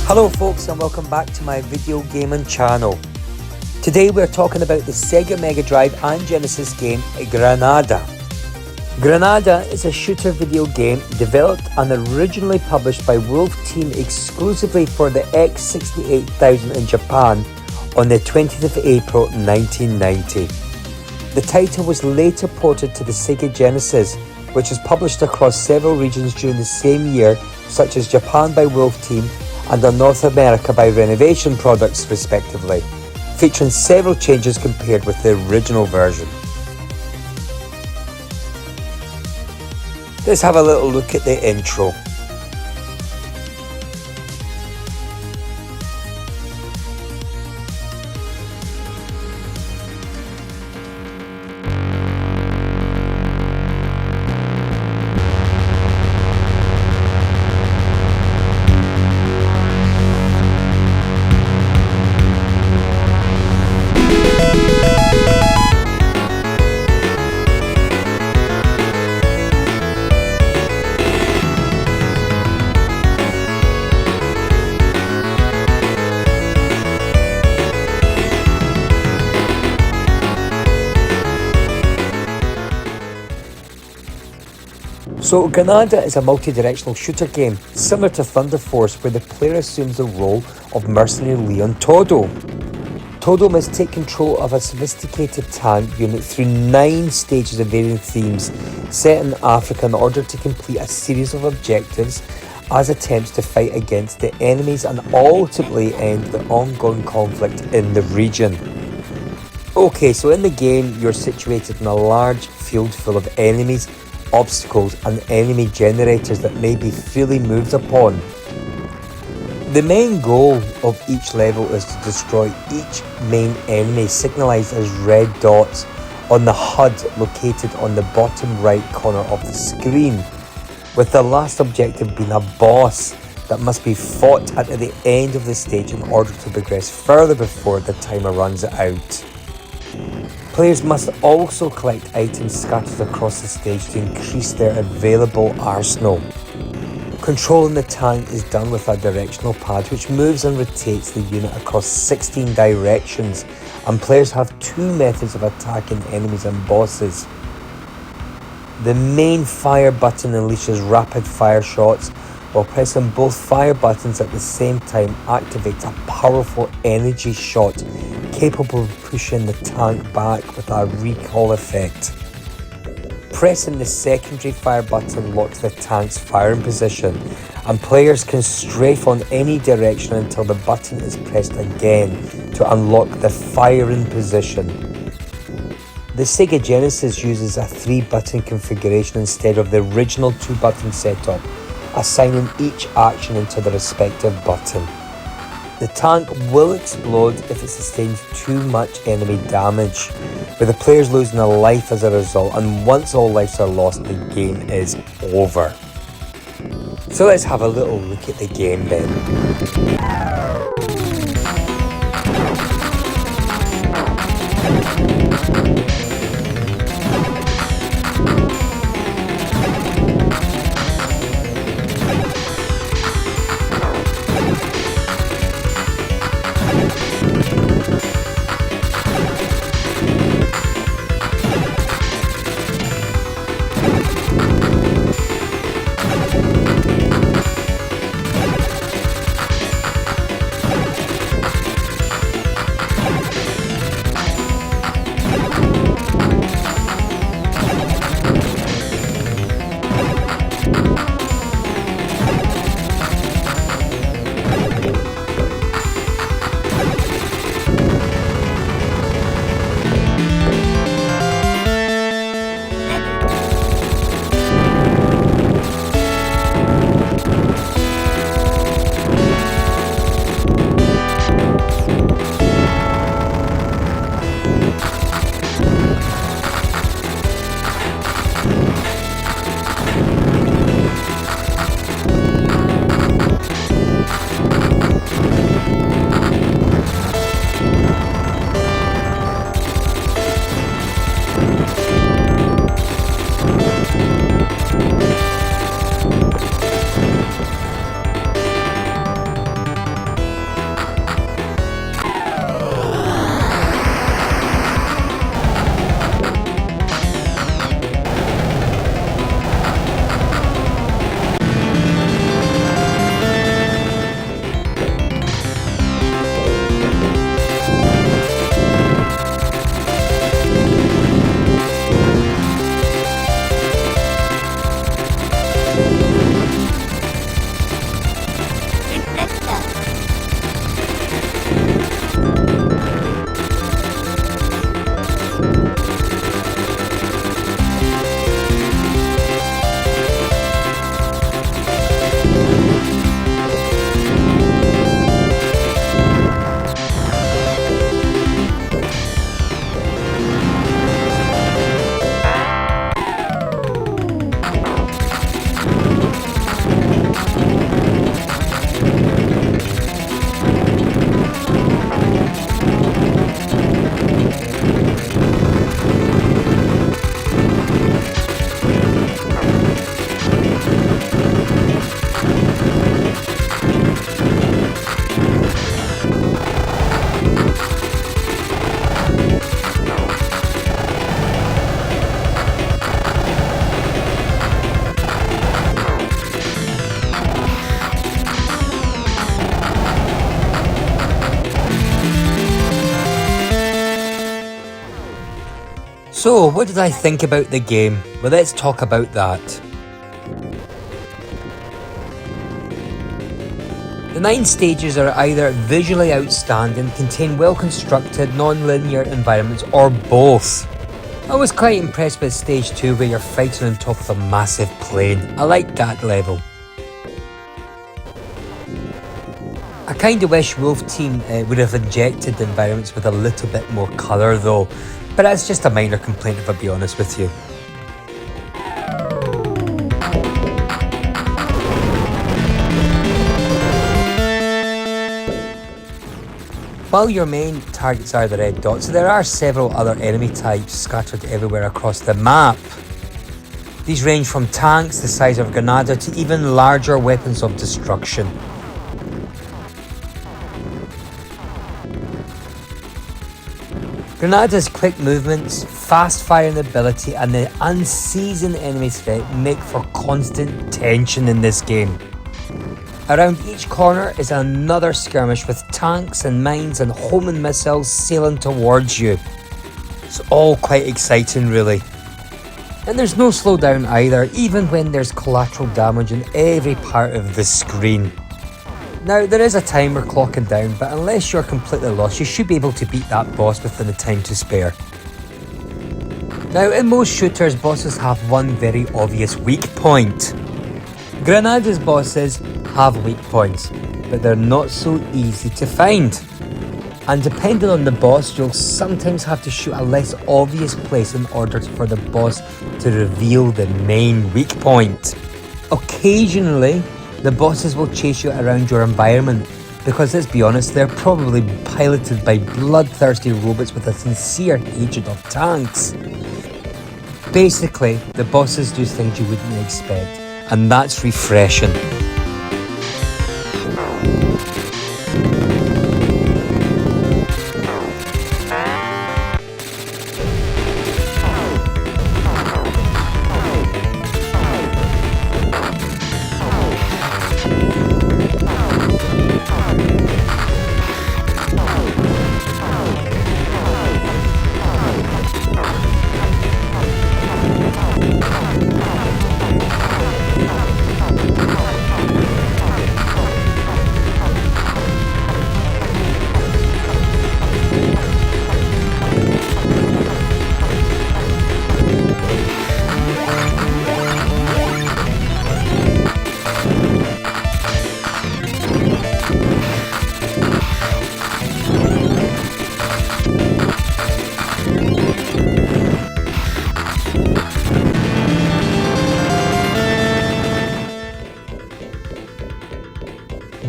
Hello folks, and welcome back to my video gaming channel. Today we're talking about the Sega Mega Drive and Genesis game Granada. Granada is a shooter video game developed and originally published by Wolf Team exclusively for the X68000 in Japan on the 20th of April 1990. The title was later ported to the Sega Genesis, which was published across several regions during the same year, such as Japan by Wolf Team and on North America by Renovation Products respectively, featuring several changes compared with the original version. Let's have a little look at the intro. So Granada is a multi-directional shooter game, similar to Thunder Force, where the player assumes the role of mercenary Leon Todo. Todo must take control of a sophisticated tank unit through 9 stages of varying themes set in Africa in order to complete a series of objectives as attempts to fight against the enemies and ultimately end the ongoing conflict in the region. Okay, so in the game you're situated in a large field full of enemies, obstacles and enemy generators that may be freely moved upon. The main goal of each level is to destroy each main enemy, signalised as red dots on the HUD located on the bottom right corner of the screen, with the last objective being a boss that must be fought at the end of the stage in order to progress further before the timer runs out. Players must also collect items scattered across the stage to increase their available arsenal. Controlling the tank is done with a directional pad which moves and rotates the unit across 16 directions, and players have 2 methods of attacking enemies and bosses. The main fire button unleashes rapid fire shots, while pressing both fire buttons at the same time activates a powerful energy shot capable of pushing the tank back with a recoil effect. Pressing the secondary fire button locks the tank's firing position, and players can strafe on any direction until the button is pressed again to unlock the firing position. The Sega Genesis uses a 3-button configuration instead of the original 2-button setup, assigning each action into the respective button. The tank will explode if it sustains too much enemy damage, with the players losing a life as a result, and once all lives are lost, the game is over. So let's have a little look at the game then. So, what did I think about the game? Well, let's talk about that. The 9 stages are either visually outstanding, contain well-constructed, non-linear environments, or both. I was quite impressed with stage 2 where you're fighting on top of a massive plane. I liked that level. I kinda wish Wolf Team would have injected the environments with a little bit more colour though, but that's just a minor complaint if I'll be honest with you. While your main targets are the red dots, there are several other enemy types scattered everywhere across the map. These range from tanks the size of Granada to even larger weapons of destruction. Granada's quick movements, fast firing ability and the unseasoned enemy threat make for constant tension in this game. Around each corner is another skirmish with tanks and mines and homing missiles sailing towards you. It's all quite exciting really. And there's no slowdown either, even when there's collateral damage in every part of the screen. Now there is a timer clocking down, but unless you're completely lost you should be able to beat that boss within the time to spare. Now in most shooters bosses have one very obvious weak point. Granada's bosses have weak points, but they're not so easy to find. And depending on the boss, you'll sometimes have to shoot a less obvious place in order for the boss to reveal the main weak point. Occasionally, the bosses will chase you around your environment, because let's be honest, they're probably piloted by bloodthirsty robots with a sincere hatred of tanks. Basically, the bosses do things you wouldn't expect, and that's refreshing.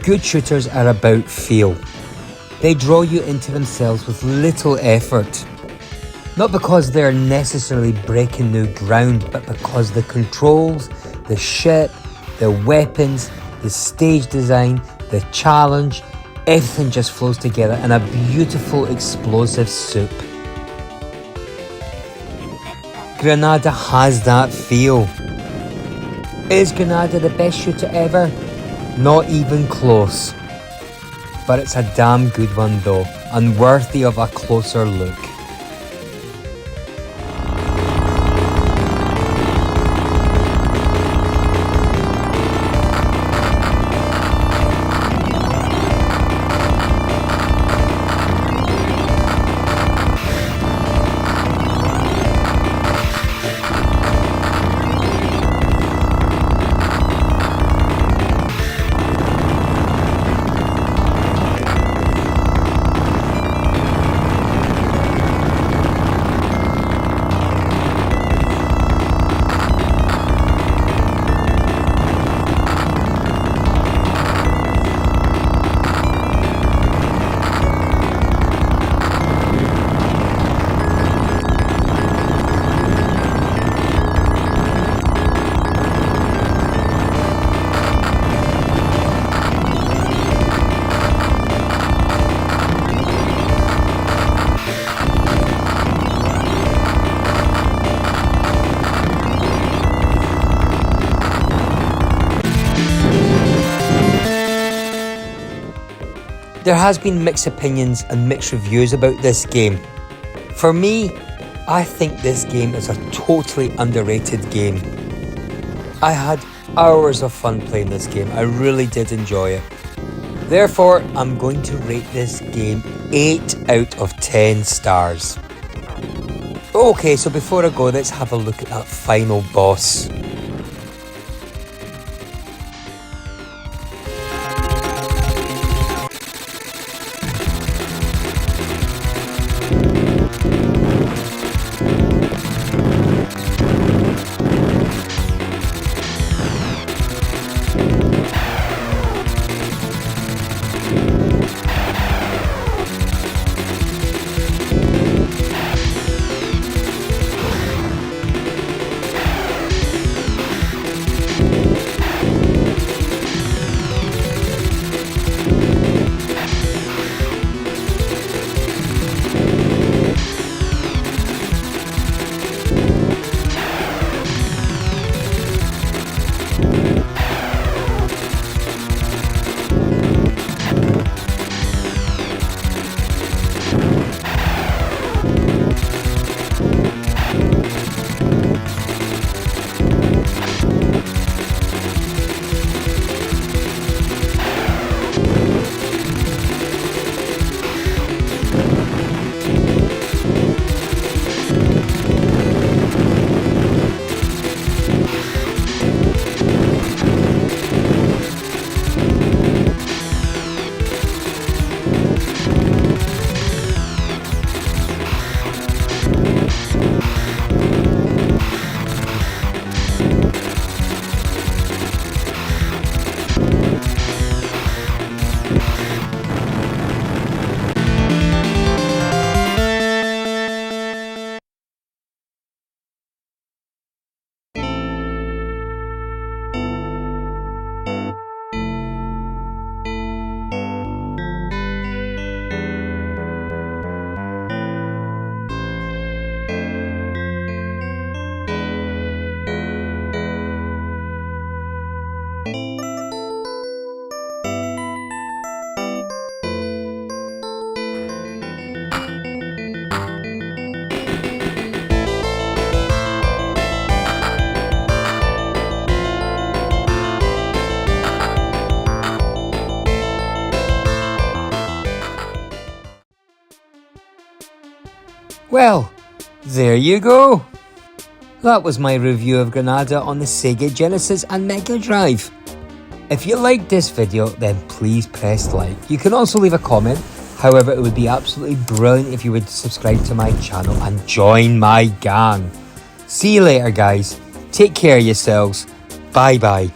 Good shooters are about feel. They draw you into themselves with little effort. Not because they're necessarily breaking new ground, but because the controls, the ship, the weapons, the stage design, the challenge, everything just flows together in a beautiful explosive soup. Granada has that feel. Is Granada the best shooter ever? Not even close. But it's a damn good one though, and worthy of a closer look. There has been mixed opinions and mixed reviews about this game. For me, I think this game is a totally underrated game. I had hours of fun playing this game. I really did enjoy it. Therefore, I'm going to rate this game 8 out of 10 stars. Okay, so before I go, let's have a look at that final boss. Well, there you go. That was my review of Granada on the Sega Genesis and Mega Drive. If you liked this video, then please press like. You can also leave a comment. However, it would be absolutely brilliant if you would subscribe to my channel and join my gang. See you later, guys. Take care of yourselves. Bye bye.